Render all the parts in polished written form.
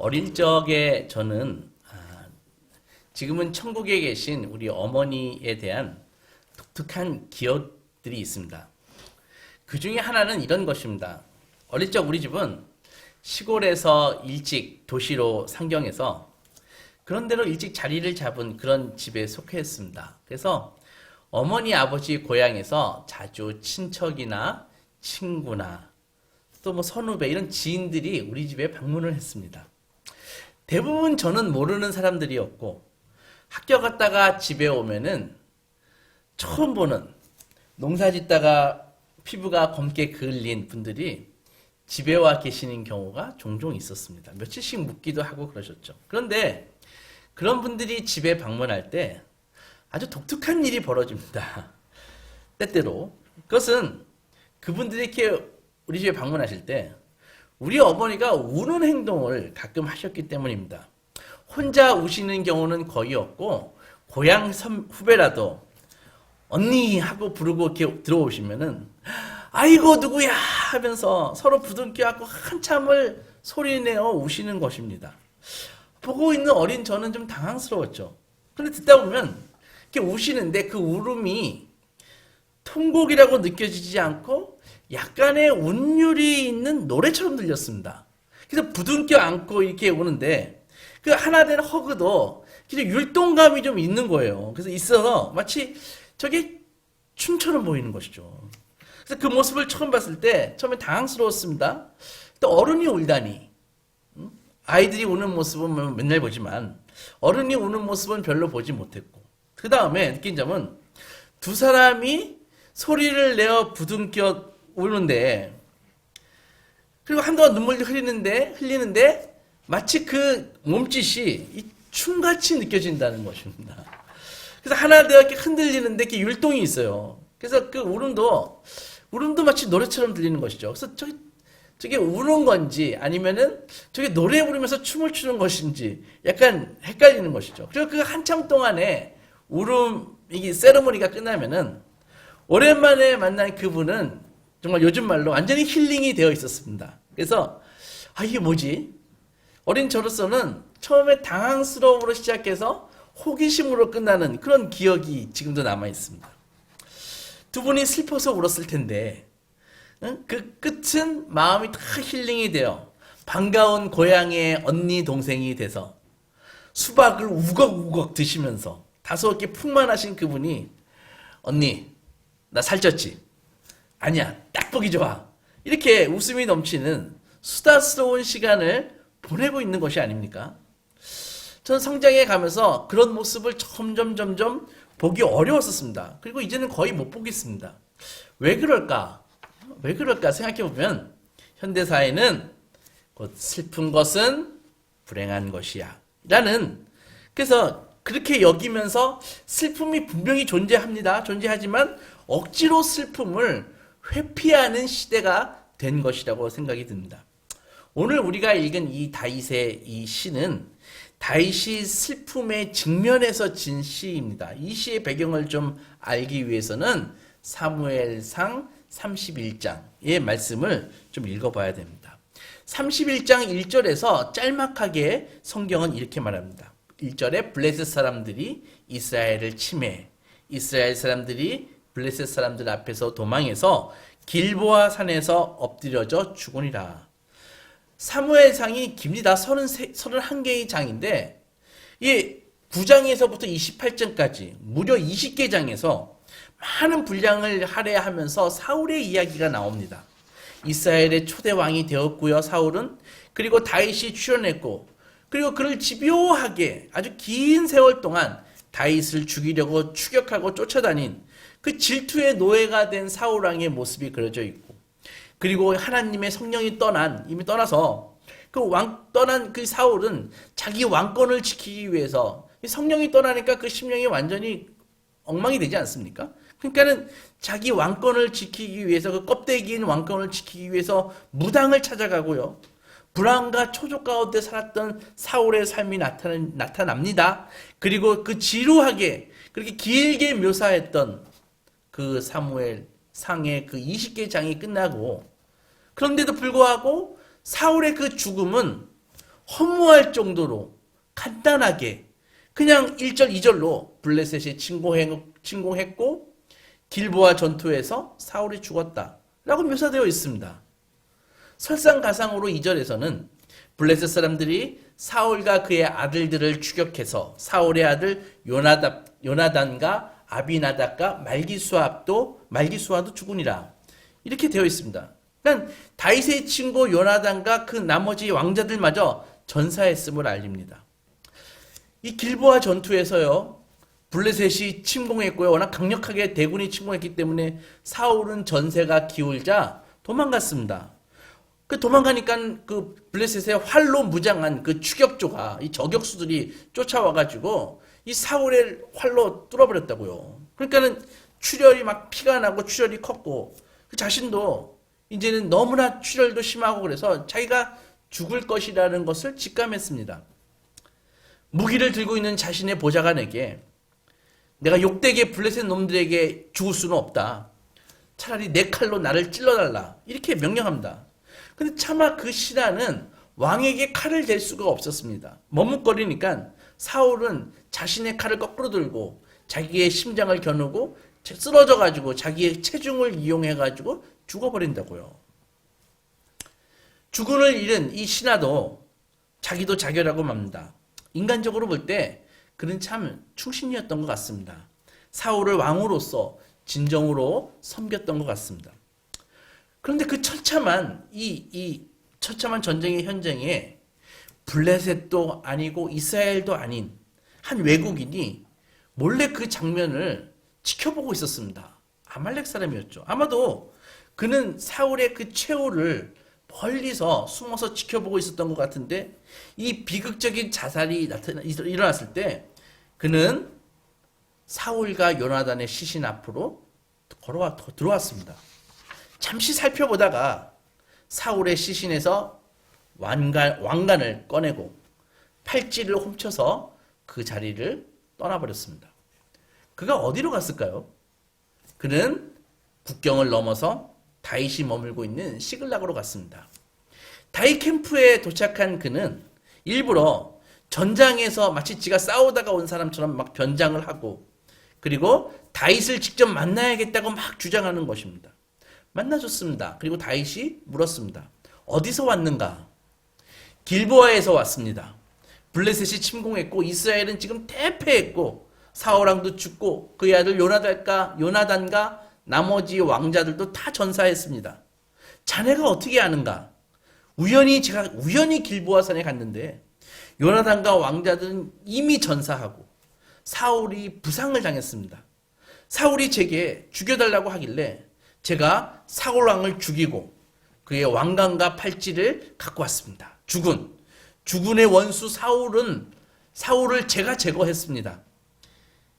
어릴 적에 저는 지금은 천국에 계신 우리 어머니에 대한 독특한 기억들이 있습니다. 그 중에 하나는 이런 것입니다. 어릴 적 우리 집은 시골에서 일찍 도시로 상경해서 그런 대로 일찍 자리를 잡은 그런 집에 속했습니다. 그래서 어머니 아버지 고향에서 자주 친척이나 친구나 또 뭐 선후배 이런 지인들이 우리 집에 방문을 했습니다. 대부분 저는 모르는 사람들이었고 학교 갔다가 집에 오면은 처음 보는 농사 짓다가 피부가 검게 그을린 분들이 집에 와 계시는 경우가 종종 있었습니다. 며칠씩 묵기도 하고 그러셨죠. 그런데 그런 분들이 집에 방문할 때 아주 독특한 일이 벌어집니다. 때때로. 그것은 그분들이 이렇게 우리 집에 방문하실 때 우리 어머니가 우는 행동을 가끔 하셨기 때문입니다. 혼자 우시는 경우는 거의 없고 고향 후배라도 언니 하고 부르고 이렇게 들어오시면은 아이고 누구야 하면서 서로 부둥켜 안고 한참을 소리내어 우시는 것입니다. 보고 있는 어린 저는 좀 당황스러웠죠. 그런데 듣다 보면 이렇게 우시는데 그 울음이 통곡이라고 느껴지지 않고 약간의 운율이 있는 노래처럼 들렸습니다. 그래서 부둥켜 안고 이렇게 우는데 그 하나 된 허그도 율동감이 좀 있는 거예요. 그래서 있어서 마치 저게 춤처럼 보이는 것이죠. 그래서 그 모습을 처음 봤을 때 처음에 당황스러웠습니다. 또 어른이 울다니. 아이들이 우는 모습은 맨날 보지만 어른이 우는 모습은 별로 보지 못했고 그 다음에 느낀 점은 두 사람이 소리를 내어 부둥켜 우는데 그리고 한동안 눈물이 흘리는데 마치 그 몸짓이 춤같이 느껴진다는 것입니다. 그래서 하나 되어 이렇게 흔들리는데 이렇게 율동이 있어요. 그래서 그 울음도 마치 노래처럼 들리는 것이죠. 그래서 저게 우는 건지 아니면은 저게 노래 부르면서 춤을 추는 것인지 약간 헷갈리는 것이죠. 그리고 그 한참 동안에 이게 세레모니가 끝나면은 오랜만에 만난 그분은 정말 요즘 말로 완전히 힐링이 되어 있었습니다. 그래서 이게 뭐지? 어린 저로서는 처음에 당황스러움으로 시작해서 호기심으로 끝나는 그런 기억이 지금도 남아 있습니다. 두 분이 슬퍼서 울었을 텐데 그 끝은 마음이 다 힐링이 되어 반가운 고향의 언니 동생이 돼서 수박을 우걱우걱 드시면서 다소 이렇게 풍만하신 그분이 언니 나 살쪘지? 아니야 딱 보기 좋아 이렇게 웃음이 넘치는 수다스러운 시간을 보내고 있는 것이 아닙니까? 저는 성장해 가면서 그런 모습을 점점 보기 어려웠었습니다. 그리고 이제는 거의 못 보겠습니다. 왜 그럴까 생각해보면 현대사회는 곧 슬픈 것은 불행한 것이야 라는 그래서 그렇게 여기면서 슬픔이 분명히 존재하지만 억지로 슬픔을 회피하는 시대가 된 것이라고 생각이 듭니다. 오늘 우리가 읽은 이 다윗의 이 시는 다윗이 슬픔의 직면에서 진 시입니다. 이 시의 배경을 좀 알기 위해서는 사무엘상 31장의 말씀을 좀 읽어봐야 됩니다. 31장 1절에서 짤막하게 성경은 이렇게 말합니다. 1절에 블레셋 사람들이 이스라엘을 침해, 이스라엘 사람들이 블레셋 사람들 앞에서 도망해서 길보아 산에서 엎드려져 죽으니라. 사무엘상이 깁니다. 31개의 장인데 이 9장에서부터 28장까지 무려 20개 장에서 많은 분량을 할애하면서 사울의 이야기가 나옵니다. 이스라엘의 초대 왕이 되었고요. 사울은 그리고 다윗이 출현했고 그리고 그를 집요하게 아주 긴 세월 동안 다윗을 죽이려고 추격하고 쫓아다닌 그 질투의 노예가 된 사울 왕의 모습이 그려져 있고 그리고 하나님의 성령이 이미 떠나서 떠난 그 사울은 자기 왕권을 지키기 위해서 성령이 떠나니까 그 심령이 완전히 엉망이 되지 않습니까? 그러니까는 자기 왕권을 지키기 위해서 그 껍데기인 왕권을 지키기 위해서 무당을 찾아가고요. 불안과 초조 가운데 살았던 사울의 삶이 나타납니다. 그리고 그 지루하게 그렇게 길게 묘사했던 그 사무엘 상의 그 20개 장이 끝나고 그런데도 불구하고 사울의 그 죽음은 허무할 정도로 간단하게 그냥 1절, 2절로 블레셋이 침공했고 길보아 전투에서 사울이 죽었다 라고 묘사되어 있습니다. 설상가상으로 2절에서는 블레셋 사람들이 사울과 그의 아들들을 추격해서 사울의 아들 요나단과 아비나답과 말기수아도 죽으니라 이렇게 되어 있습니다. 그러니까 다윗의 친구 요나단과 그 나머지 왕자들마저 전사했음을 알립니다. 이 길보아 전투에서요 블레셋이 침공했고요. 워낙 강력하게 대군이 침공했기 때문에 사울은 전세가 기울자 도망갔습니다. 그 도망가니까 그 블레셋의 활로 무장한 그 추격조가 이 저격수들이 쫓아와가지고 이 사울의 활로 뚫어버렸다고요. 그러니까는 출혈이 막 피가 나고 출혈이 컸고 그 자신도 이제는 너무나 출혈도 심하고 그래서 자기가 죽을 것이라는 것을 직감했습니다. 무기를 들고 있는 자신의 보좌관에게 내가 욕되게 블레셋 놈들에게 죽을 수는 없다. 차라리 내 칼로 나를 찔러달라. 이렇게 명령합니다. 근데 차마 그 신하는 왕에게 칼을 댈 수가 없었습니다. 머뭇거리니까 사울은 자신의 칼을 거꾸로 들고 자기의 심장을 겨누고 쓰러져가지고 자기의 체중을 이용해가지고 죽어버린다고요. 죽음을 잃은 이 신하도 자기도 자결하고 맙니다. 인간적으로 볼 때 그는 참 충신이었던 것 같습니다. 사울을 왕으로서 진정으로 섬겼던 것 같습니다. 그런데 그 처참한 이 처참한 전쟁의 현장에 블레셋도 아니고 이스라엘도 아닌 한 외국인이 몰래 그 장면을 지켜보고 있었습니다. 아말렉 사람이었죠. 아마도 그는 사울의 그 최후를 멀리서 숨어서 지켜보고 있었던 것 같은데 이 비극적인 자살이 일어났을 때 그는 사울과 요나단의 시신 앞으로 들어왔습니다. 잠시 살펴보다가 사울의 시신에서 왕관을 꺼내고 팔찌를 훔쳐서 그 자리를 떠나버렸습니다. 그가 어디로 갔을까요? 그는 국경을 넘어서 다윗이 머물고 있는 시글락으로 갔습니다. 다윗 캠프에 도착한 그는 일부러 전장에서 마치 지가 싸우다가 온 사람처럼 막 변장을 하고 그리고 다윗을 직접 만나야겠다고 막 주장하는 것입니다. 만나줬습니다. 그리고 다윗이 물었습니다. 어디서 왔는가? 길보아에서 왔습니다. 블레셋이 침공했고 이스라엘은 지금 대패했고 사울왕도 죽고 그의 아들 요나단과 나머지 왕자들도 다 전사했습니다. 자네가 어떻게 아는가? 제가 우연히 길보아 산에 갔는데 요나단과 왕자들은 이미 전사하고 사울이 부상을 당했습니다. 사울이 제게 죽여달라고 하길래 제가 사울왕을 죽이고 그의 왕관과 팔찌를 갖고 왔습니다. 주군의 원수 사울을 제가 제거했습니다.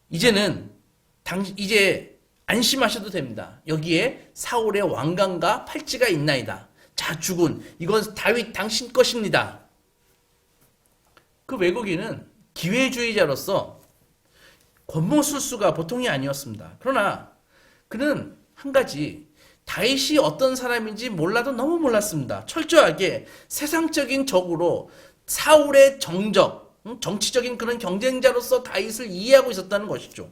이제 안심하셔도 됩니다. 여기에 사울의 왕관과 팔찌가 있나이다. 자, 주군, 이건 다윗 당신 것입니다. 그 외국인은 기회주의자로서 권모술수가 보통이 아니었습니다. 그러나 그는 한 가지 다윗이 어떤 사람인지 몰라도 너무 몰랐습니다. 철저하게 세상적인 적으로 사울의 정치적인 그런 경쟁자로서 다윗을 이해하고 있었다는 것이죠.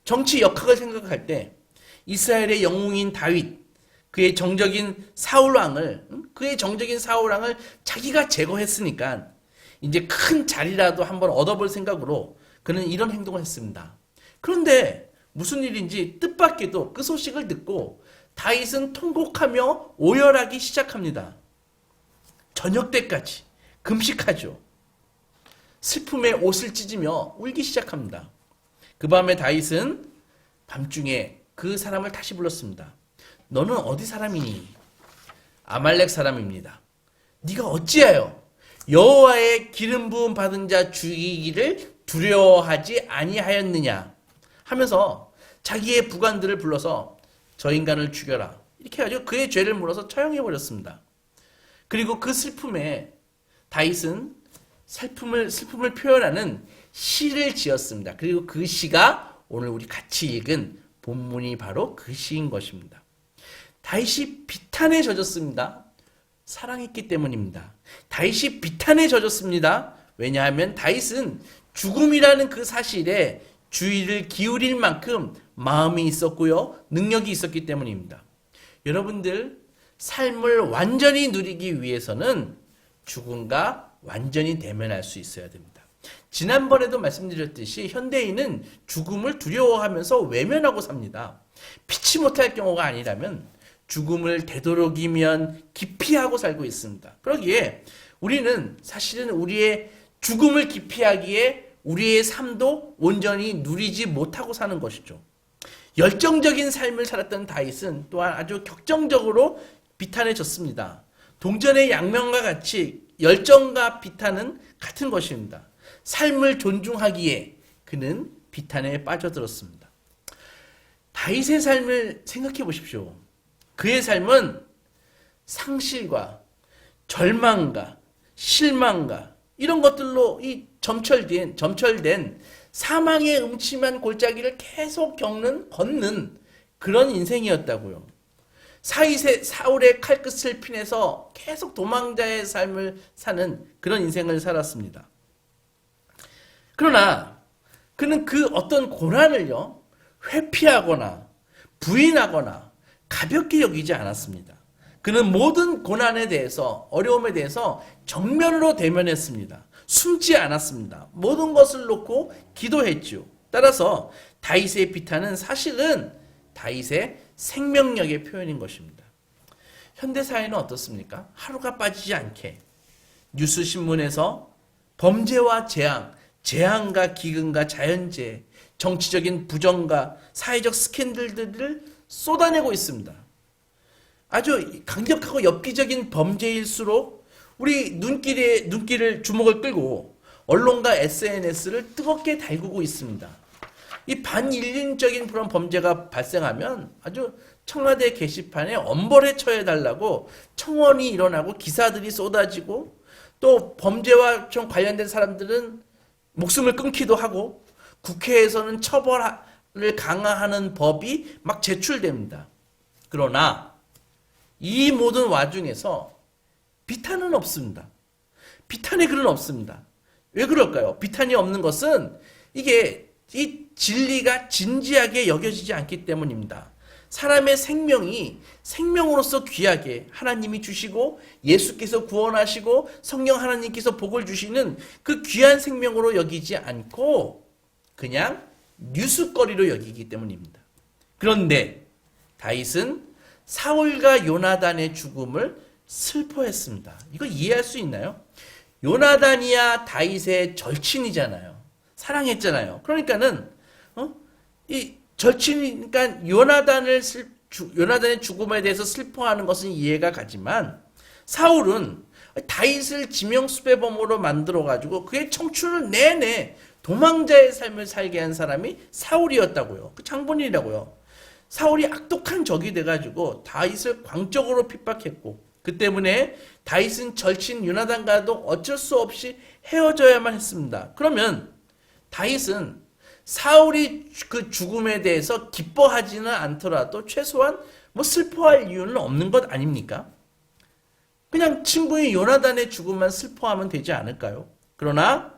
정치 역학을 생각할 때 이스라엘의 영웅인 다윗, 그의 정적인 사울왕을 자기가 제거했으니까 이제 큰 자리라도 한번 얻어볼 생각으로 그는 이런 행동을 했습니다. 그런데 무슨 일인지 뜻밖에도 그 소식을 듣고 다윗은 통곡하며 오열하기 시작합니다. 저녁 때까지 금식하죠. 슬픔에 옷을 찢으며 울기 시작합니다. 그 밤에 다윗은 밤중에 그 사람을 다시 불렀습니다. 너는 어디 사람이니? 아말렉 사람입니다. 네가 어찌하여 여호와의 기름 부음 받은 자 죽이기를 두려워하지 아니하였느냐 하면서 자기의 부관들을 불러서 저 인간을 죽여라 이렇게 해가지고 그의 죄를 물어서 처형해 버렸습니다. 그리고 그 슬픔에 다윗은 슬픔을 표현하는 시를 지었습니다. 그리고 그 시가 오늘 우리 같이 읽은 본문이 바로 그 시인 것입니다. 다윗이 비탄에 젖었습니다. 사랑했기 때문입니다. 다윗이 비탄에 젖었습니다. 왜냐하면 다윗은 죽음이라는 그 사실에 주의를 기울일 만큼 마음이 있었고요. 능력이 있었기 때문입니다. 여러분들 삶을 완전히 누리기 위해서는 죽음과 완전히 대면할 수 있어야 됩니다. 지난번에도 말씀드렸듯이 현대인은 죽음을 두려워하면서 외면하고 삽니다. 피치 못할 경우가 아니라면 죽음을 되도록이면 기피하고 살고 있습니다. 그러기에 우리는 사실은 우리의 죽음을 기피하기에 우리의 삶도 온전히 누리지 못하고 사는 것이죠. 열정적인 삶을 살았던 다윗은 또한 아주 격정적으로 비탄에 졌습니다. 동전의 양면과 같이 열정과 비탄은 같은 것입니다. 삶을 존중하기에 그는 비탄에 빠져들었습니다. 다윗의 삶을 생각해 보십시오. 그의 삶은 상실과 절망과 실망과 이런 것들로 점철된 사망의 음침한 골짜기를 계속 걷는 그런 인생이었다고요. 사울의 칼끝을 피해서 계속 도망자의 삶을 사는 그런 인생을 살았습니다. 그러나 그는 그 어떤 고난을요, 회피하거나 부인하거나 가볍게 여기지 않았습니다. 그는 모든 고난에 대해서, 어려움에 대해서 정면으로 대면했습니다. 숨지 않았습니다. 모든 것을 놓고 기도했죠. 따라서 다윗의 비탄은 사실은 다윗의 생명력의 표현인 것입니다. 현대사회는 어떻습니까? 하루가 빠지지 않게 뉴스 신문에서 범죄와 재앙과 기근과 자연재해, 정치적인 부정과 사회적 스캔들들을 쏟아내고 있습니다. 아주 강력하고 엽기적인 범죄일수록 우리 눈길을 주목을 끌고 언론과 SNS를 뜨겁게 달구고 있습니다. 이 반인륜적인 그런 범죄가 발생하면 아주 청와대 게시판에 엄벌에 처해달라고 청원이 일어나고 기사들이 쏟아지고 또 범죄와 좀 관련된 사람들은 목숨을 끊기도 하고 국회에서는 처벌을 강화하는 법이 막 제출됩니다. 그러나 이 모든 와중에서 비탄은 없습니다. 비탄의 글은 없습니다. 왜 그럴까요? 비탄이 없는 것은 이게 이 진리가 진지하게 여겨지지 않기 때문입니다. 사람의 생명이 생명으로서 귀하게 하나님이 주시고 예수께서 구원하시고 성령 하나님께서 복을 주시는 그 귀한 생명으로 여기지 않고 그냥 뉴스거리로 여기기 때문입니다. 그런데 다윗은 사울과 요나단의 죽음을 슬퍼했습니다. 이거 이해할 수 있나요? 요나단이야 다윗의 절친이잖아요. 사랑했잖아요. 그러니까는 이 절친이니까 요나단의 죽음에 대해서 슬퍼하는 것은 이해가 가지만 사울은 다윗을 지명수배범으로 만들어 가지고 그의 청춘을 내내 도망자의 삶을 살게 한 사람이 사울이었다고요. 그 장본인이라고요. 사울이 악독한 적이 돼가지고 다윗을 광적으로 핍박했고 그 때문에 다윗은 절친 요나단과도 어쩔 수 없이 헤어져야만 했습니다. 그러면 다윗은 사울이 그 죽음에 대해서 기뻐하지는 않더라도 최소한 슬퍼할 이유는 없는 것 아닙니까? 그냥 친구인 요나단의 죽음만 슬퍼하면 되지 않을까요? 그러나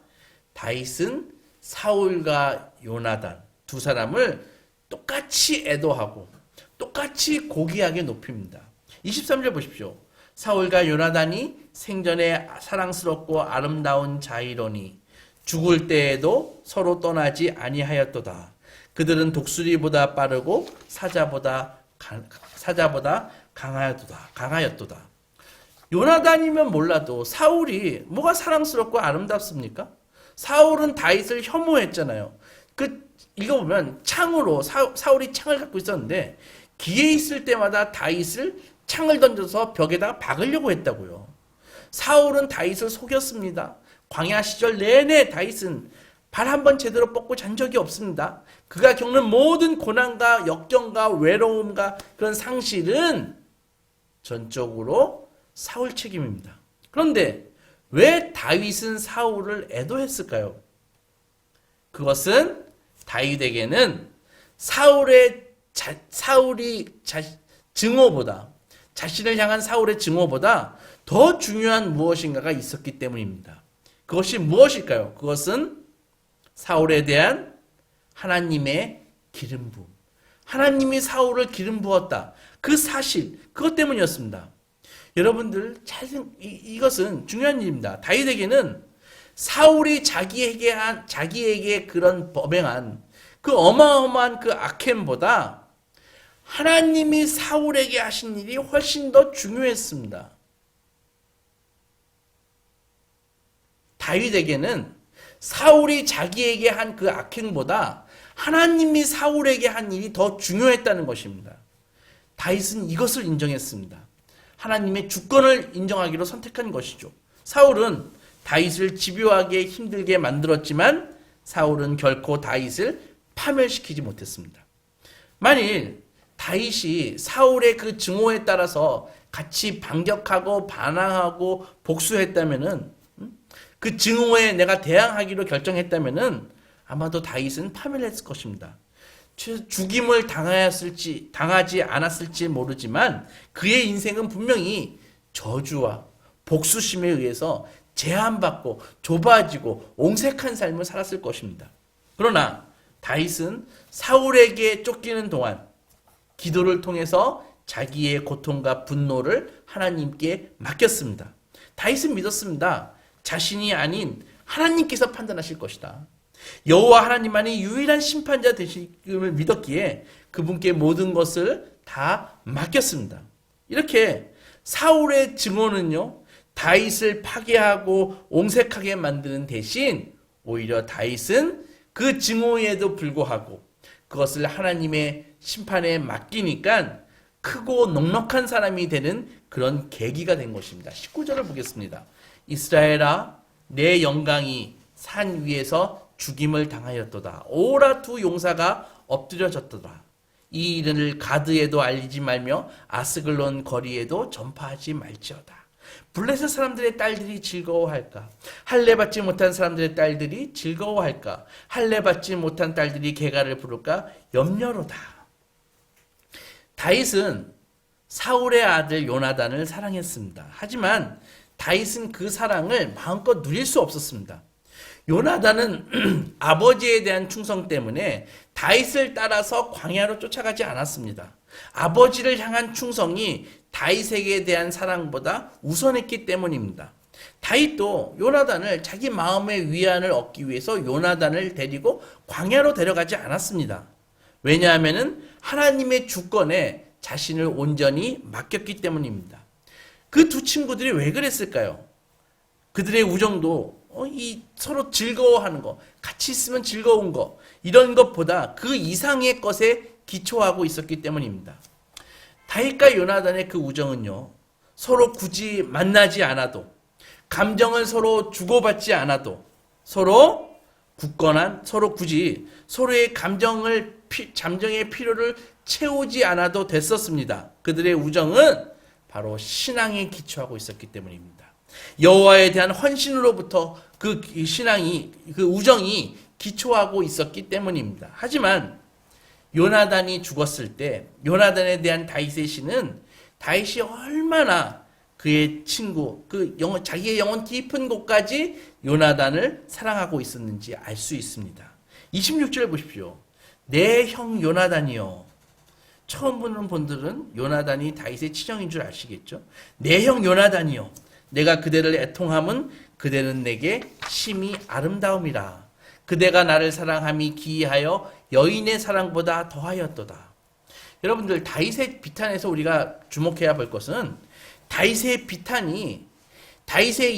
다윗은 사울과 요나단 두 사람을 똑같이 애도하고 똑같이 고귀하게 높입니다. 23절 보십시오. 사울과 요나단이 생전에 사랑스럽고 아름다운 자이로니 죽을 때에도 서로 떠나지 아니하였도다. 그들은 독수리보다 빠르고 사자보다 강하였도다. 요나단이면 몰라도 사울이 뭐가 사랑스럽고 아름답습니까? 사울은 다윗을 혐오했잖아요. 읽어보면 창으로 사울이 창을 갖고 있었는데 기회 있을 때마다 다윗을 창을 던져서 벽에다가 박으려고 했다고요. 사울은 다윗을 속였습니다. 광야 시절 내내 다윗은 발 한 번 제대로 뻗고 잔 적이 없습니다. 그가 겪는 모든 고난과 역경과 외로움과 그런 상실은 전적으로 사울 책임입니다. 그런데 왜 다윗은 사울을 애도했을까요? 그것은 다윗에게는 자신을 향한 사울의 증오보다 더 중요한 무엇인가가 있었기 때문입니다. 그것이 무엇일까요? 그것은 사울에 대한 하나님의 기름 부음. 하나님이 사울을 기름 부었다. 그 사실, 그것 때문이었습니다. 여러분들 이것은 중요한 일입니다. 다윗에게는 사울이 자기에게 그런 범행한 그 어마어마한 그 악행보다 하나님이 사울에게 하신 일이 훨씬 더 중요했습니다. 다윗에게는 사울이 자기에게 한 그 악행보다 하나님이 사울에게 한 일이 더 중요했다는 것입니다. 다윗은 이것을 인정했습니다. 하나님의 주권을 인정하기로 선택한 것이죠. 사울은 다윗을 집요하게 힘들게 만들었지만 사울은 결코 다윗을 파멸시키지 못했습니다. 만일 다윗이 사울의 그 증오에 따라서 같이 반격하고 반항하고 복수했다면은, 그 증오에 내가 대항하기로 결정했다면은 아마도 다윗은 파멸했을 것입니다. 죽임을 당하지 않았을지 모르지만 그의 인생은 분명히 저주와 복수심에 의해서 제한받고 좁아지고 옹색한 삶을 살았을 것입니다. 그러나 다윗은 사울에게 쫓기는 동안 기도를 통해서 자기의 고통과 분노를 하나님께 맡겼습니다. 다윗은 믿었습니다. 자신이 아닌 하나님께서 판단하실 것이다. 여호와 하나님만이 유일한 심판자 되심을 믿었기에 그분께 모든 것을 다 맡겼습니다. 이렇게 사울의 증오는요, 다윗을 파괴하고 옹색하게 만드는 대신 오히려 다윗은 그 증오에도 불구하고 그것을 하나님의 심판에 맡기니까 크고 넉넉한 사람이 되는 그런 계기가 된 것입니다. 19절을 보겠습니다. 이스라엘아, 내 영광이 산 위에서 죽임을 당하였도다. 오라 두 용사가 엎드려졌도다. 이 일을 가드에도 알리지 말며 아스글론 거리에도 전파하지 말지어다. 블레셋 사람들의 딸들이 즐거워할까? 할례 받지 못한 사람들의 딸들이 즐거워할까? 할례 받지 못한 딸들이 개가를 부를까? 염려로다. 다윗은 사울의 아들 요나단을 사랑했습니다. 하지만 다윗은 그 사랑을 마음껏 누릴 수 없었습니다. 요나단은 아버지에 대한 충성 때문에 다윗을 따라서 광야로 쫓아가지 않았습니다. 아버지를 향한 충성이 다윗에게 대한 사랑보다 우선했기 때문입니다. 다윗도 요나단을 자기 마음의 위안을 얻기 위해서 요나단을 데리고 광야로 데려가지 않았습니다. 왜냐하면 하나님의 주권에 자신을 온전히 맡겼기 때문입니다. 그 두 친구들이 왜 그랬을까요? 그들의 우정도 서로 즐거워하는 거, 같이 있으면 즐거운 거, 이런 것보다 그 이상의 것에 기초하고 있었기 때문입니다. 다윗과 요나단의 그 우정은요, 서로 굳이 만나지 않아도, 감정을 서로 주고받지 않아도, 서로 굳건한, 서로 굳이 서로의 잠정의 필요를 채우지 않아도 됐었습니다. 그들의 우정은 바로 신앙에 기초하고 있었기 때문입니다. 여호와에 대한 헌신으로부터 그 신앙이, 그 우정이 기초하고 있었기 때문입니다. 하지만 요나단이 죽었을 때 요나단에 대한 다윗의 시는 다윗이 얼마나 그의 친구, 자기의 영혼 깊은 곳까지 요나단을 사랑하고 있었는지 알 수 있습니다. 26절 보십시오. 내 형 요나단이요. 처음 보는 분들은 요나단이 다윗의 친형인 줄 아시겠죠? 내 형 요나단이요. 내가 그대를 애통함은 그대는 내게 심히 아름다움이라. 그대가 나를 사랑함이 기이하여 여인의 사랑보다 더하였도다. 여러분들, 다윗의 비탄에서 우리가 주목해야 볼 것은 다윗의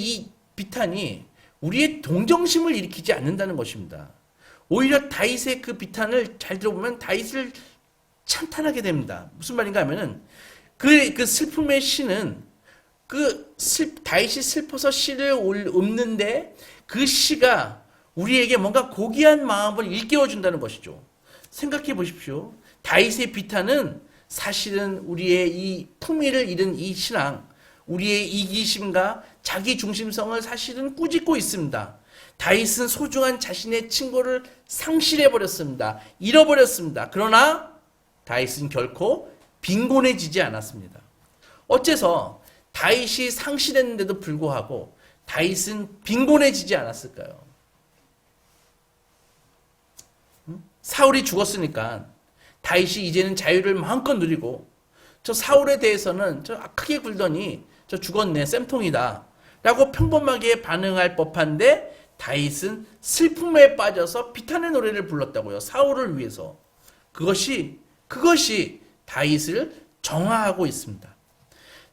이 비탄이 우리의 동정심을 일으키지 않는다는 것입니다. 오히려 다윗의 그 비탄을 잘 들어보면 다윗을 찬탄하게 됩니다. 무슨 말인가 하면은 그 슬픔의 시는 다윗이 슬퍼서 시를 읊는데 그 시가 우리에게 뭔가 고귀한 마음을 일깨워준다는 것이죠. 생각해 보십시오. 다윗의 비탄은 사실은 우리의 이 품위를 잃은 이 신앙, 우리의 이기심과 자기 중심성을 사실은 꾸짖고 있습니다. 다윗은 소중한 자신의 친구를 상실해버렸습니다. 잃어버렸습니다. 그러나 다윗은 결코 빈곤해지지 않았습니다. 어째서 다윗이 상실했는데도 불구하고 다윗은 빈곤해지지 않았을까요? 사울이 죽었으니까 다윗이 이제는 자유를 마음껏 누리고, 저 사울에 대해서는 저 악하게 굴더니 저 죽었네, 쌤통이다 라고 평범하게 반응할 법한데, 다윗은 슬픔에 빠져서 비탄의 노래를 불렀다고요. 사울을 위해서. 그것이 다윗을 정화하고 있습니다.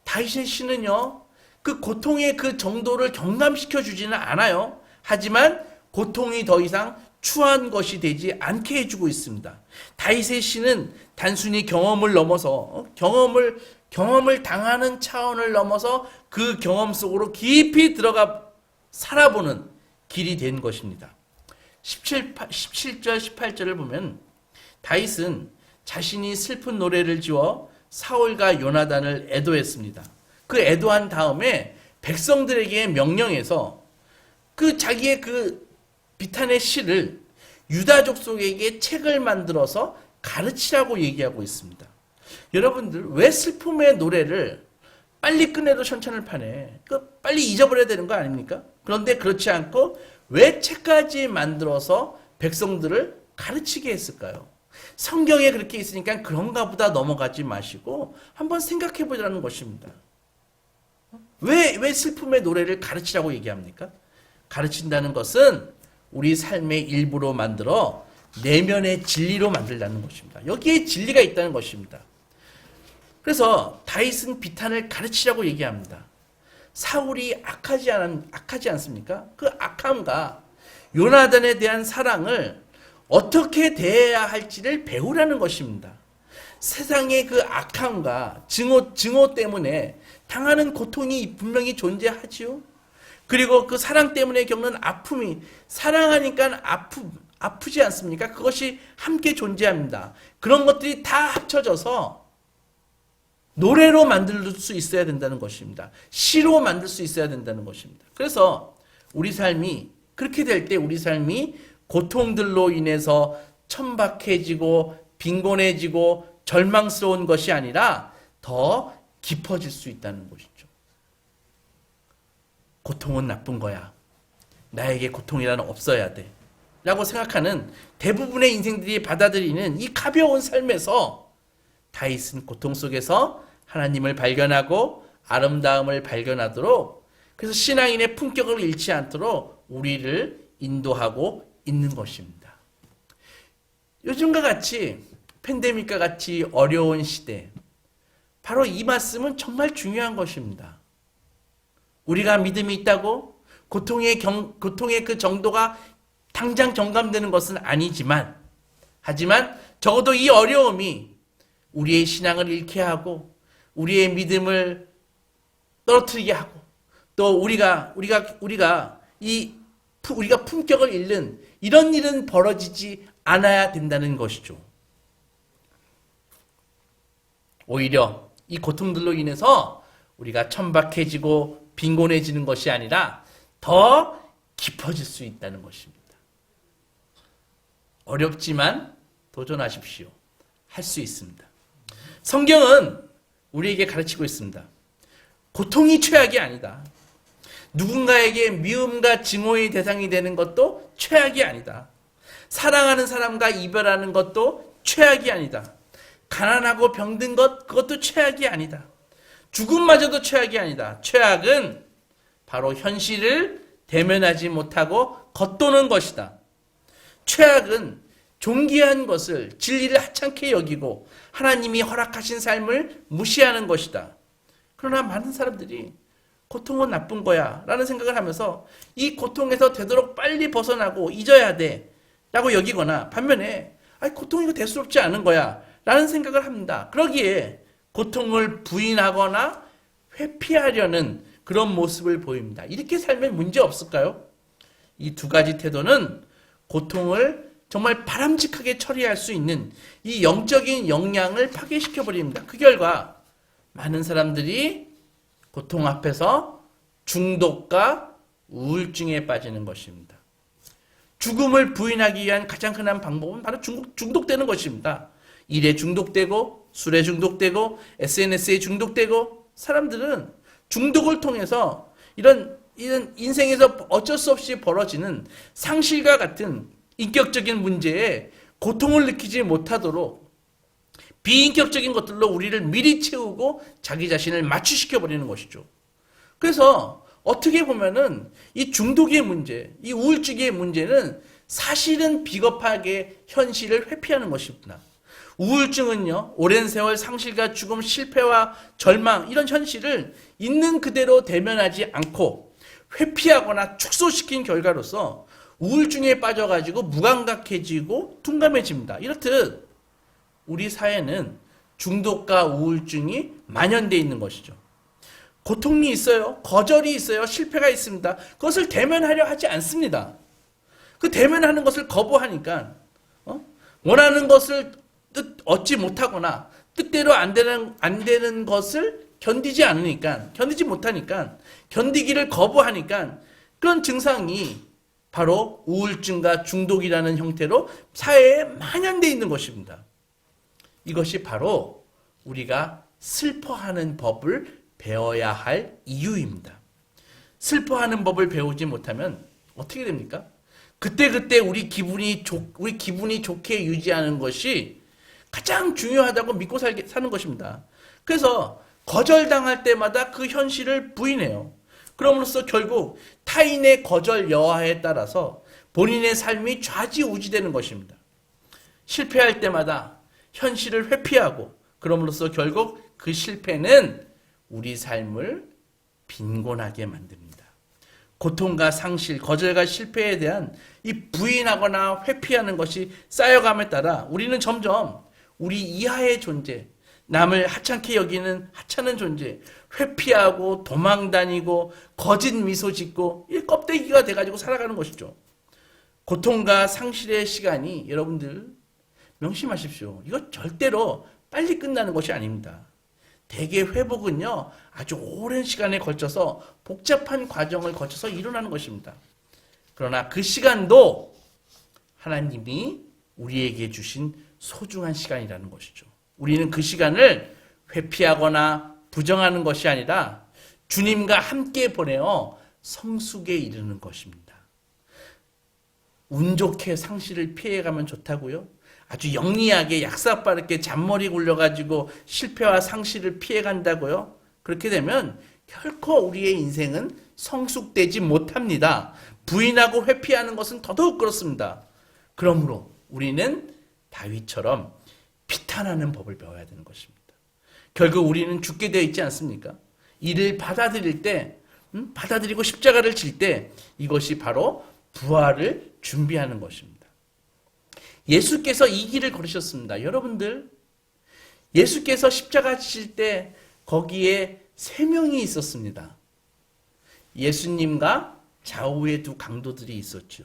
다윗의 시는요, 그 고통의 그 정도를 경감시켜 주지는 않아요. 하지만 고통이 더 이상 추한 것이 되지 않게 해주고 있습니다. 다윗의 시는 단순히 경험을 넘어서, 경험을 당하는 차원을 넘어서 그 경험 속으로 깊이 들어가 살아보는 길이 된 것입니다. 17절, 18절을 보면 다윗은 자신이 슬픈 노래를 지어 사울과 요나단을 애도했습니다. 그 애도한 다음에 백성들에게 명령해서 그 자기의 그 비탄의 시를 유다 족속에게 책을 만들어서 가르치라고 얘기하고 있습니다. 여러분들, 왜 슬픔의 노래를 빨리 끝내도 천천을 파네? 빨리 잊어버려야 되는 거 아닙니까? 그런데 그렇지 않고 왜 책까지 만들어서 백성들을 가르치게 했을까요? 성경에 그렇게 있으니까 그런가 보다 넘어가지 마시고 한번 생각해 보자는 것입니다. 왜 슬픔의 노래를 가르치라고 얘기합니까? 가르친다는 것은 우리 삶의 일부로 만들어 내면의 진리로 만들라는 것입니다. 여기에 진리가 있다는 것입니다. 그래서 다윗은 비탄을 가르치라고 얘기합니다. 사울이 악하지 않습니까? 그 악함과 요나단에 대한 사랑을 어떻게 대해야 할지를 배우라는 것입니다. 세상의 그 악함과 증오 때문에 당하는 고통이 분명히 존재하지요. 그리고 그 사랑 때문에 겪는 아픔이, 사랑하니까 아프지 않습니까? 그것이 함께 존재합니다. 그런 것들이 다 합쳐져서 노래로 만들 수 있어야 된다는 것입니다. 시로 만들 수 있어야 된다는 것입니다. 그래서 우리 삶이 그렇게 될 때 우리 삶이 고통들로 인해서 천박해지고 빈곤해지고 절망스러운 것이 아니라 더 깊어질 수 있다는 것이죠. 고통은 나쁜 거야. 나에게 고통이라는 없어야 돼. 라고 생각하는 대부분의 인생들이 받아들이는 이 가벼운 삶에서 다윗은 고통 속에서 하나님을 발견하고 아름다움을 발견하도록, 그래서 신앙인의 품격을 잃지 않도록 우리를 인도하고 있는 것입니다. 요즘과 같이 팬데믹과 같이 어려운 시대, 바로 이 말씀은 정말 중요한 것입니다. 우리가 믿음이 있다고 고통의 그 정도가 당장 경감되는 것은 아니지만, 하지만 적어도 이 어려움이 우리의 신앙을 잃게 하고 우리의 믿음을 떨어뜨리게 하고 또 우리가 품격을 잃는 이런 일은 벌어지지 않아야 된다는 것이죠. 오히려 이 고통들로 인해서 우리가 천박해지고 빈곤해지는 것이 아니라 더 깊어질 수 있다는 것입니다. 어렵지만 도전하십시오. 할 수 있습니다. 성경은 우리에게 가르치고 있습니다. 고통이 최악이 아니다. 누군가에게 미움과 증오의 대상이 되는 것도 최악이 아니다. 사랑하는 사람과 이별하는 것도 최악이 아니다. 가난하고 병든 것, 그것도 최악이 아니다. 죽음마저도 최악이 아니다. 최악은 바로 현실을 대면하지 못하고 겉도는 것이다. 최악은 존귀한 것을, 진리를 하찮게 여기고 하나님이 허락하신 삶을 무시하는 것이다. 그러나 많은 사람들이 고통은 나쁜 거야 라는 생각을 하면서 이 고통에서 되도록 빨리 벗어나고 잊어야 돼 라고 여기거나, 반면에 고통 이거 대수롭지 않은 거야 라는 생각을 합니다. 그러기에 고통을 부인하거나 회피하려는 그런 모습을 보입니다. 이렇게 살면 문제 없을까요? 이 두 가지 태도는 고통을 정말 바람직하게 처리할 수 있는 이 영적인 역량을 파괴시켜 버립니다. 그 결과 많은 사람들이 고통 앞에서 중독과 우울증에 빠지는 것입니다. 죽음을 부인하기 위한 가장 흔한 방법은 바로 중독되는 것입니다. 일에 중독되고 술에 중독되고 SNS에 중독되고, 사람들은 중독을 통해서 이런 인생에서 어쩔 수 없이 벌어지는 상실과 같은 인격적인 문제에 고통을 느끼지 못하도록 비인격적인 것들로 우리를 미리 채우고 자기 자신을 마취시켜 버리는 것이죠. 그래서 어떻게 보면은 이 중독의 문제, 이 우울증의 문제는 사실은 비겁하게 현실을 회피하는 것입니다. 우울증은요, 오랜 세월 상실과 죽음, 실패와 절망, 이런 현실을 있는 그대로 대면하지 않고 회피하거나 축소시킨 결과로서 우울증에 빠져가지고 무감각해지고 둔감해집니다. 이렇듯 우리 사회는 중독과 우울증이 만연되어 있는 것이죠. 고통이 있어요. 거절이 있어요. 실패가 있습니다. 그것을 대면하려 하지 않습니다. 그 대면하는 것을 거부하니까 원하는 것을 얻지 못하거나 뜻대로 안 되는 것을 견디지 못하니까 견디기를 거부하니까 그런 증상이 바로 우울증과 중독이라는 형태로 사회에 만연되어 있는 것입니다. 이것이 바로 우리가 슬퍼하는 법을 배워야 할 이유입니다. 슬퍼하는 법을 배우지 못하면 어떻게 됩니까? 그때그때 우리 기분이 좋게 유지하는 것이 가장 중요하다고 믿고 사는 것입니다. 그래서 거절당할 때마다 그 현실을 부인해요. 그럼으로써 결국 타인의 거절 여하에 따라서 본인의 삶이 좌지우지되는 것입니다. 실패할 때마다 현실을 회피하고 그럼으로써 결국 그 실패는 우리 삶을 빈곤하게 만듭니다. 고통과 상실, 거절과 실패에 대한 이 부인하거나 회피하는 것이 쌓여감에 따라 우리는 점점 우리 이하의 존재, 남을 하찮게 여기는 하찮은 존재, 회피하고 도망다니고 거짓 미소 짓고 이 껍데기가 돼가지고 살아가는 것이죠. 고통과 상실의 시간이 여러분들 명심하십시오. 이거 절대로 빨리 끝나는 것이 아닙니다. 대개 회복은요, 아주 오랜 시간에 걸쳐서 복잡한 과정을 거쳐서 일어나는 것입니다. 그러나 그 시간도 하나님이 우리에게 주신 소중한 시간이라는 것이죠. 우리는 그 시간을 회피하거나 부정하는 것이 아니라 주님과 함께 보내어 성숙에 이르는 것입니다. 운 좋게 상실을 피해가면 좋다고요? 아주 영리하게 약삭빠르게 잔머리 굴려가지고 실패와 상실을 피해간다고요? 그렇게 되면 결코 우리의 인생은 성숙되지 못합니다. 부인하고 회피하는 것은 더더욱 그렇습니다. 그러므로 우리는 다윗처럼 비탄하는 법을 배워야 되는 것입니다. 결국 우리는 죽게 되어 있지 않습니까? 이를 받아들일 때, 받아들이고 십자가를 질 때 이것이 바로 부활을 준비하는 것입니다. 예수께서 이 길을 걸으셨습니다. 여러분들, 예수께서 십자가 지실 때 거기에 3명이 있었습니다. 예수님과 좌우에 2 강도들이 있었죠.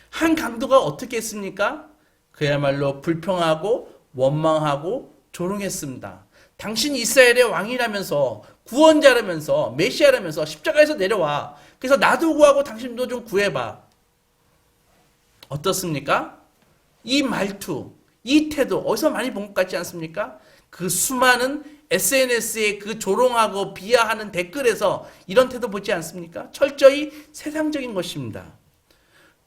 한 강도가 어떻게 했습니까? 그야말로 불평하고 원망하고 조롱했습니다. 당신 이스라엘의 왕이라면서 구원자라면서 메시아라면서 십자가에서 내려와. 그래서 나도 구하고 당신도 좀 구해봐. 어떻습니까? 이 말투, 이 태도 어디서 많이 본 것 같지 않습니까? 그 수많은 SNS에 그 조롱하고 비하하는 댓글에서 이런 태도 보지 않습니까? 철저히 세상적인 것입니다.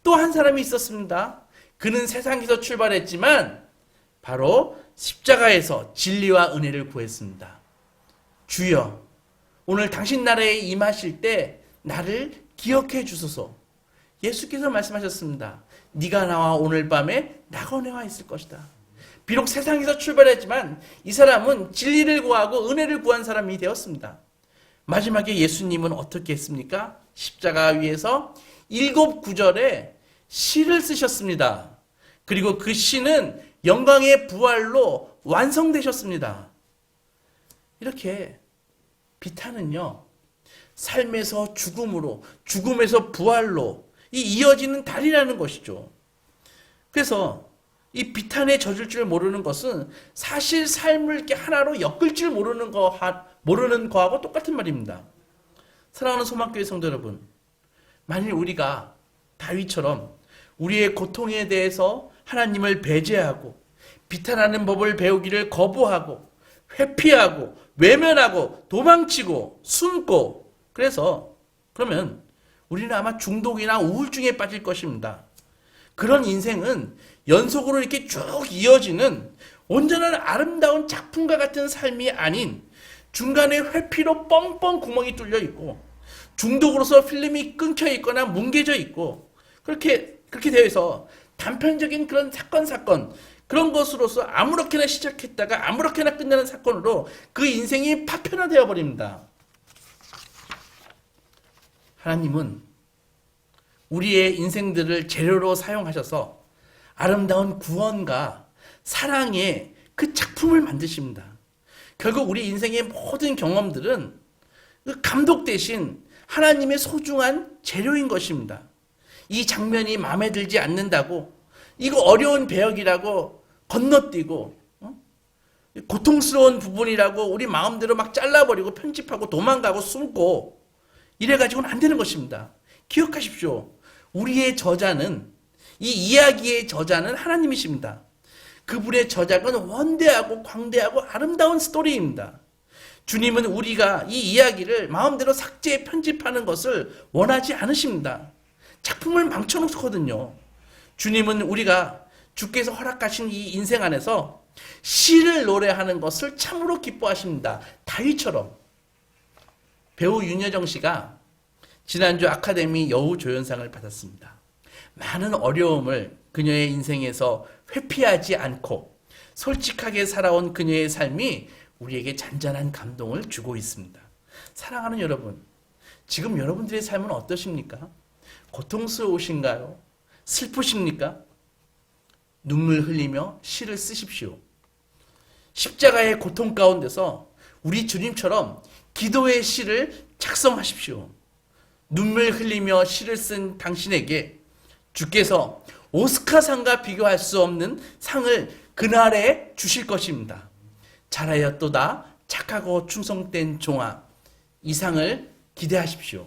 또 한 사람이 있었습니다. 그는 세상에서 출발했지만 바로 십자가에서 진리와 은혜를 구했습니다. 주여, 오늘 당신 나라에 임하실 때 나를 기억해 주소서. 예수께서 말씀하셨습니다. 네가 나와 오늘 밤에 낙원에 있을 것이다. 비록 세상에서 출발했지만 이 사람은 진리를 구하고 은혜를 구한 사람이 되었습니다. 마지막에 예수님은 어떻게 했습니까? 십자가 위에서 7 구절의 시를 쓰셨습니다. 그리고 그 시는 영광의 부활로 완성되셨습니다. 이렇게 비탄은요, 삶에서 죽음으로, 죽음에서 부활로 이어지는 달이라는 것이죠. 그래서 이 비탄에 젖을 줄 모르는 것은 사실 삶을 이렇게 하나로 엮을 줄 모르는 거하고 똑같은 말입니다. 사랑하는 소망교회 성도 여러분, 만일 우리가 다윗처럼 우리의 고통에 대해서 하나님을 배제하고 비탄하는 법을 배우기를 거부하고 회피하고 외면하고 도망치고 숨고 그러면 우리는 아마 중독이나 우울증에 빠질 것입니다. 그런 인생은 연속으로 이렇게 쭉 이어지는 온전한 아름다운 작품과 같은 삶이 아닌 중간에 회피로 뻥뻥 구멍이 뚫려 있고 중독으로서 필름이 끊겨 있거나 뭉개져 있고 그렇게 되어 있어 단편적인 그런 사건 그런 것으로서 아무렇게나 시작했다가 아무렇게나 끝나는 사건으로 그 인생이 파편화되어 버립니다. 하나님은 우리의 인생들을 재료로 사용하셔서 아름다운 구원과 사랑의 그 작품을 만드십니다. 결국 우리 인생의 모든 경험들은 그 감독 대신 하나님의 소중한 재료인 것입니다. 이 장면이 마음에 들지 않는다고 이거 어려운 배역이라고 건너뛰고 고통스러운 부분이라고 우리 마음대로 막 잘라버리고 편집하고 도망가고 숨고 이래가지고는 안 되는 것입니다. 기억하십시오. 우리의 저자는 이 이야기의 저자는 하나님이십니다. 그분의 저작은 원대하고 광대하고 아름다운 스토리입니다. 주님은 우리가 이 이야기를 마음대로 삭제 편집하는 것을 원하지 않으십니다. 작품을 망쳐놓거든요. 주님은 우리가 주께서 허락하신 이 인생 안에서 시를 노래하는 것을 참으로 기뻐하십니다. 다윗처럼. 배우 윤여정 씨가 지난주 아카데미 여우조연상을 받았습니다. 많은 어려움을 그녀의 인생에서 회피하지 않고 솔직하게 살아온 그녀의 삶이 우리에게 잔잔한 감동을 주고 있습니다. 사랑하는 여러분, 지금 여러분들의 삶은 어떠십니까? 고통스러우신가요? 슬프십니까? 눈물 흘리며 시를 쓰십시오. 십자가의 고통 가운데서 우리 주님처럼 기도의 시를 작성하십시오. 눈물 흘리며 시를 쓴 당신에게 주께서 오스카상과 비교할 수 없는 상을 그날에 주실 것입니다. 잘하였도다 착하고 충성된 종아, 이 상을 기대하십시오.